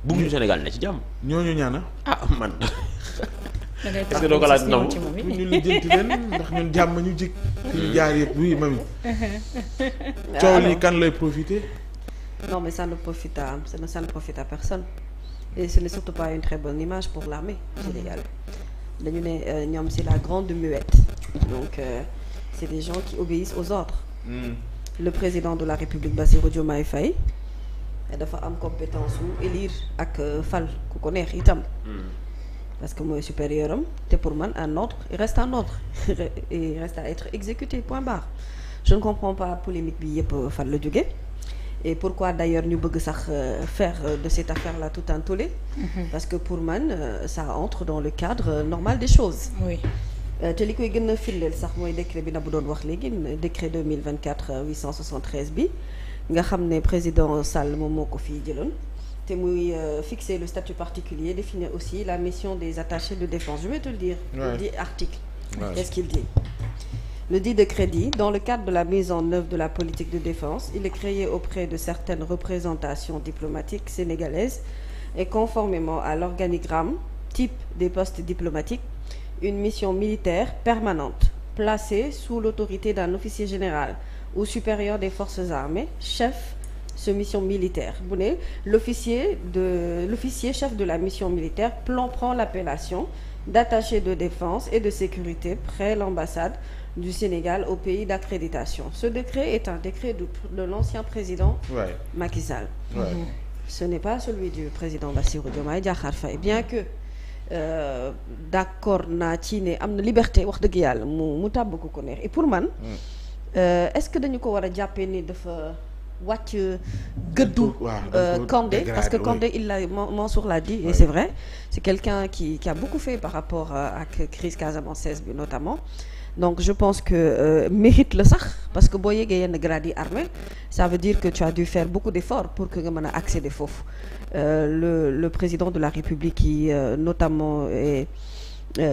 bëgguñu Sénégal ne ci jàmm. ñooñu ñaana. Man. da ngay est-ce que doo ko laaj ndaw ñu lijjanti leen ndax ñun jàmm ñu jik fi ñu jaar yëpp oui mami. coow lii kan lay profiter. Non, mais ça ne profite à personne. Et ce n'est surtout pas une très bonne image pour l'armée sénégalaise. Dañu ne ñoom c'est la grande muette. Donc c'est des gens qui obéissent aux ordres. Le président de la République Bassirou Diomaye Faye dafa am compétence wu élire ak fal ku ko neex itam. Parce que mooy supérieur am te pour man un ordre il reste un ordre il reste à être exécuté point barre. Je ne comprends pas polémique bi yëpp fan la jóge. Et pourquoi d'ailleurs ñu bëgg sax faire de cette affaire-là tout un tollé. Parce que pour man ça entre dans le cadre normal des choses. Oui. te li koy gën a firndeel sax mooy décret bi na bu doon wax léegi décret 2024-873 bi nga xam ne président Sall moom moo ko fii jëloon te muy fixer le statut particulier, définir aussi la mission des attachés de défense. Je vais te le dire. Ouais. Le dit article. Ouais. Qu'est-ce qu'il dit? Le dit décret dit, dans le cadre de la mise en œuvre de la politique de défense, il est créé auprès de certaines représentations diplomatiques sénégalaises et conformément à l'organigramme type des postes diplomatiques, une mission militaire permanente placée sous l'autorité d'un officier général ou supérieur des forces armées, chef de mission militaire. Bu ne l'officier chef de la mission militaire prend l'appellation d'attaché de défense et de sécurité près l'ambassade du Sénégal au pays d'accréditation. Ce décret est un décret de l'ancien président Macky Sall. Ce n'est pas celui du président Bassirou Diomaye Diakhar Faye, bien que d'accord naa ci ne am na liberté wax dëgg yàlla mu tàbb ko neex. Et pour man est-ce que dañu ko war a jàppee ni dafa wàcc gëddu Kandé, parce que Kandé il l'a Mansour l'a dit et c'est vrai, c'est quelqu'un qui a beaucoup fait par rapport ak crise casamançaise bi notamment. Donc je pense que mérite la sax parce que boo yeggee yenn grade yi armée ça veut dire que tu as dû faire beaucoup d'efforts pour que nga mën a accéder foofu. Le président de la République qui notamment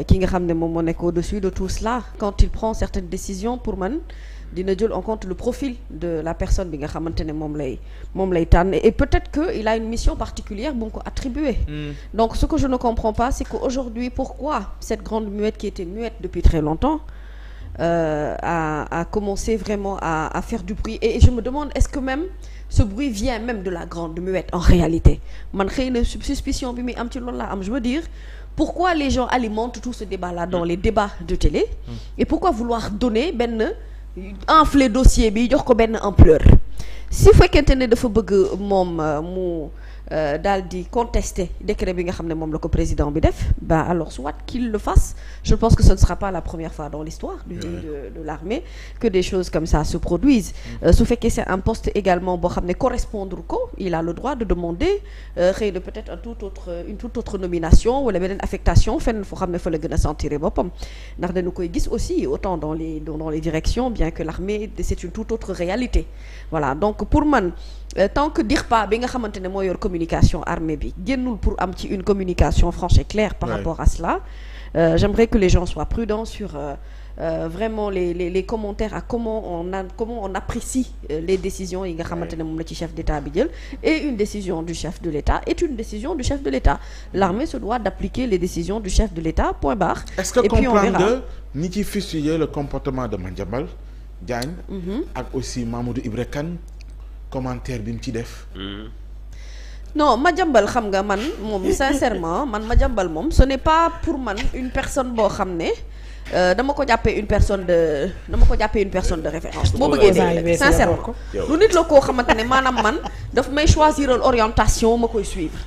ki nga xam ne moom moo nekk au-dessus de tout cela, quand il prend certaines décisions, pour man dina jël en compte le profil de la personne bi nga xamante ne moom lay tànn, et peut-être que il a une mission particulière bu nga ko attribuée. Donc ce que je ne comprends pas, c'est qu'aujourd'hui pourquoi cette grande muette qui était muette depuis très longtemps a commencé vraiment à faire du bruit, et je me demande est-ce que même ce bruit vient même de la grande muette en réalité. Man xëy na suspicion bi muy am ci loolu laa am. Je veux dire, pourquoi les gens alimentent tout ce débat-là dans les débats de télé, et pourquoi vouloir donner enfler dossier bi jox ko benn ampleur. Si fekkente ne dafa bëgg moom mu daal di contester décret bi nga xam ne moom la ko président bi def, alors soit qu'il le fasse. Je pense que ce ne sera pas la première fois dans l'histoire de l'armée que des choses comme ça se produisent. Su fekkee c'est un poste également boo xam ne correspondre ko, il a le droit de demander xëy na peut-être une toute autre nomination wala beneen affectation fenn foo xam ne fa la gën a sentir boppam. Ndax dañu koy gis aussi autant dans les directions, bien que l'armée c'est une toute autre réalité. Voilà, donc pour man tant que DIRPA bi nga xamante ne moo yor communication armée bi génnul pour am ci une communication franche et claire par rapport à cela, j'aimerais que les gens soient prudents sur vraiment les commentaires à comment on apprécie les décisions yi nga xamante ne moom la ci chef d'État bi jël. Et une décision du chef de l'État est une décision du chef de l'État. L'armée se doit d'appliquer les décisions du chef de l'État, point barre. Est-ce que comprendre ni ci fusiller le comportement de Madiambal Diagne ak aussi Mamadou Ibra Kane commentaire bi mu ci def. Non, Madiambal xam nga man moom sincèrement Madiambal moom ce n'est pas pour man une personne boo xam ne dama ko jàppee une personne de référence. boo bëggee dégg sincèrement lu nit la koo xamante ne maanaam man daf may choisir orientation ma koy suivre.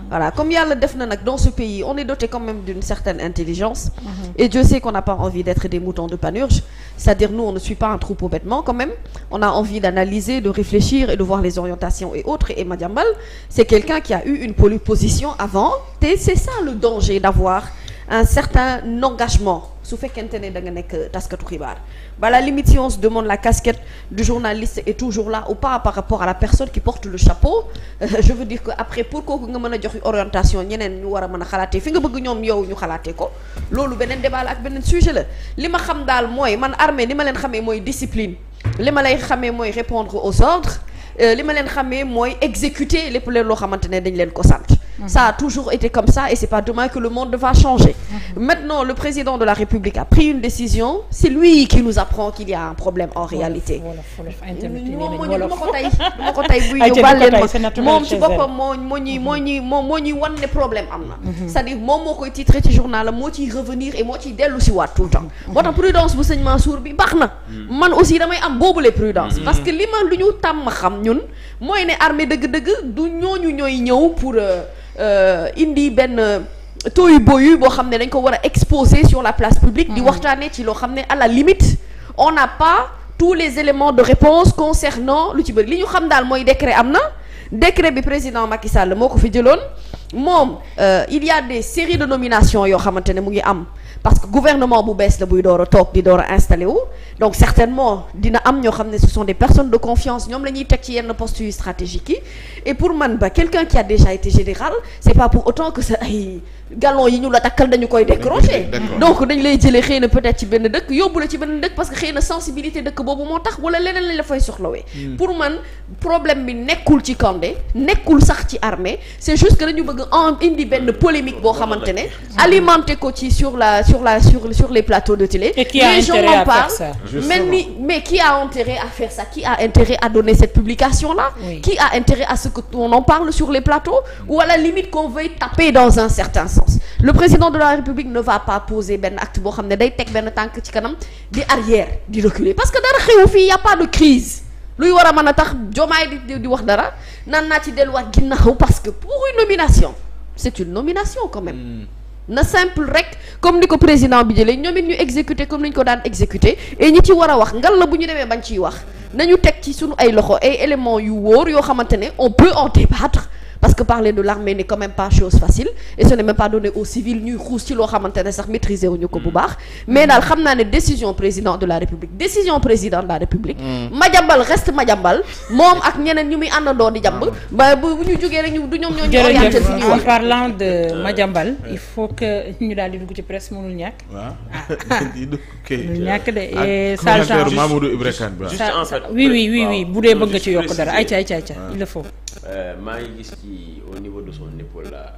Voilà, comme yàlla def na nag dans ce pays on est doté quand même d'une certaine intelligence. Et Dieu sait qu'on n'a pas envie d'être des moutons de Panurge, c'est-à-dire nous on ne suit pas un troupeau bêtement quand même. On a envie d'analyser, de réfléchir et de voir les orientations et autres. Et Madiambal c'est quelqu'un qui a eu une position avant, et c'est ça le danger d'avoir un certain engagement su fekkente ne da nga nekk taskatu xibaar. À la limite, si on se demande la casquette du journaliste est toujours là ou pas par rapport à la personne qui porte le chapeau, je veux dire que après pour kooku nga mën a jox orientation ñeneen ñu war a mën a xalaatee fi nga bëgg ñoom yow ñu xalaatee ko, loolu beneen débat la ak beneen sujet la. Li ma xam daal mooy man armée li ma leen xamee mooy discipline, li ma lay xamee mooy répondre aux ordres, li ma leen xamee mooy exécuter lépp leen loo xamante ne dañ leen ko sant. Ça a toujours été comme ça et c'est pas demain que le monde va changer. Maintenant, le président de la République a pris une décision. C'est lui qui nous apprend qu'il y a un problème en réalité. moom ci boppam moo ñuy wan ne problème am na. C'est-à-dire moom moo koy titré ci journal moo ciy revenir et moo ciy dellu si waat tout le temps. moo tax prudence bu sëñ Mansour bi baax na. man aussi damay am boobule prudence. parce que li ñu tàmm xam ñun mooy ne armée dëgg-dëgg du ñooñu ñooy ñëw pour indi benn. tooyu booyu boo xam ne dañ ko war a exposer sur la place publique di waxtaanee ci loo xam ne à la limite on n'a pas tous les éléments de réponse concernant lu ci bëri li ñu xam daal mooy décret am na décret bi président Macky Sall moo ko fi jëloon moom il y a des séries de nominations yoo xamante ne mu ngi am parce que gouvernement bu bees la buy door a toog di door a installé wu donc certainement dina am ñoo xam ne ce sont des personnes de confiance ñoom la ñuy teg ci yenn postes yu stratégiques yi et pour man ba quelqu'un qui a déjà été général c'est pas pour autant que ça ay galon yi ñu la takkal dañu koy décrocher donc dañ lay jëlee xëy na peut-être ci benn dëkk yóbbu la ci benn dëkk parce que xëy na sensibilité dëkk boobu moo tax wala leneen lañ la fay soxlawee pour man problème bi nekkul ci Kandé nekkul sax ci armée c'est juste que dañu bëgg indi benn polémique boo xamante ne alimenter ko ci sur les plateaux de télé les gens en parlent mais qui a intérêt à faire ça qui a intérêt à donner cette publication là qui a intérêt à ce que on en parle sur les plateaux ou à la limite qu'on veuille taper dans un certain sens le président de la République ne va pas poser benn acte boo xam ne day teg benn tànk ci kanam di arrière di reculer parce que dara xewu fii y a pas de crise luy war a mën a tax Diomaye di wax dara naan naa ci delluwaat ginnaaw parce que pour une nomination c'est une nomination quand même na simple rek comme ni ko président bi jëlee ñoom it ñu exécuter comme ni ñu ko daan exécuter et ñi ci war a wax ngal la bu ñu demee bañ ciy wax nañu teg ci sunu ay loxo ay éléments yu wóor yoo xamante ne on peut en débattre parce que parler de l'armée n'est quand même pas chose facile et ce n'est même pas donné aux civils ñuy xuus ci loo xamante ne sax maîtriser wuñu ko bu baax mais daal xam naa ne décision président de la République Madiambal reste Madiambal moom ak ñeneen ñu muy àndandoo di jàmb ba bu ñu jógee rek du ñoom ñoo ñu orienté fi ñuy wax. En parlant de Madiambal il faut que ñu daal di dugg ci presse mënul ñàkk. mënul ñàkk de et ça change Mamadou Ibra Kane juste en fait oui bu dee bëgg nga ci yokk dara ayca il le faut. maa ngi gis ci au niveau de son épaule là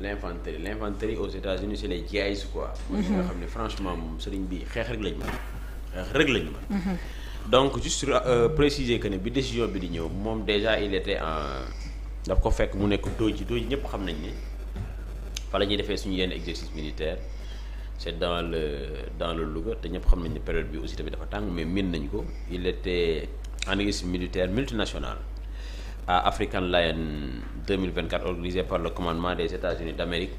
l'infanterie aux États-Unis c'est les GIs quoi. mooy nga xam ne franchement moom sëriñ bi xeex rek lañ ma donc juste préciser que ne bi décision bi di ñëw moom déjà il était daf ko fekk mu nekk dooji ñëpp xam nañ ne fa la ñuy defee suñu yenn exercice militaire c'est dans le Louga te ñëpp xam nañ ne période bi aussi tamit dafa tàng mais miin nañ ko il était en exercice militaire multinational à African Lion 2024 organisé par le commandement des États-Unis d'Amérique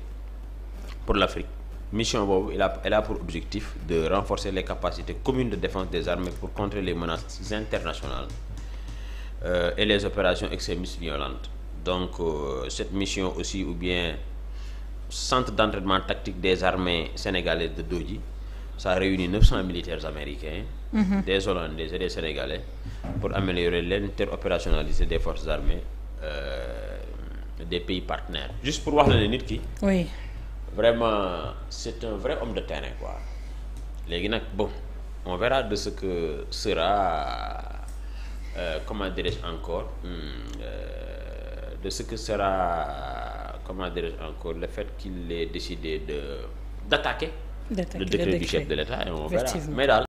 pour l'Afrique. Mission boobu elle a pour objectif de renforcer les capacités communes de défense des armées pour contrer les menaces internationales et les opérations extrémistes violentes. Donc cette mission aussi ou bien centre d'entraînement tactique des armées sénégalaises de Dodji, ça réunit 900 militaires américains, des Hollandais et des Sénégalais pour améliorer l'interopérationnalité des forces armées des pays partenaires. Juste pour wax la ne nit ki. Oui. Vraiment c'est un vrai homme de terrain quoi. Léegi nag bon on verra de ce que sera comment dirais-je encore de ce que sera comment dirais-je encore le fait qu'il ait décidé d'attaquer le décret du chef de l'État et on verra mais daal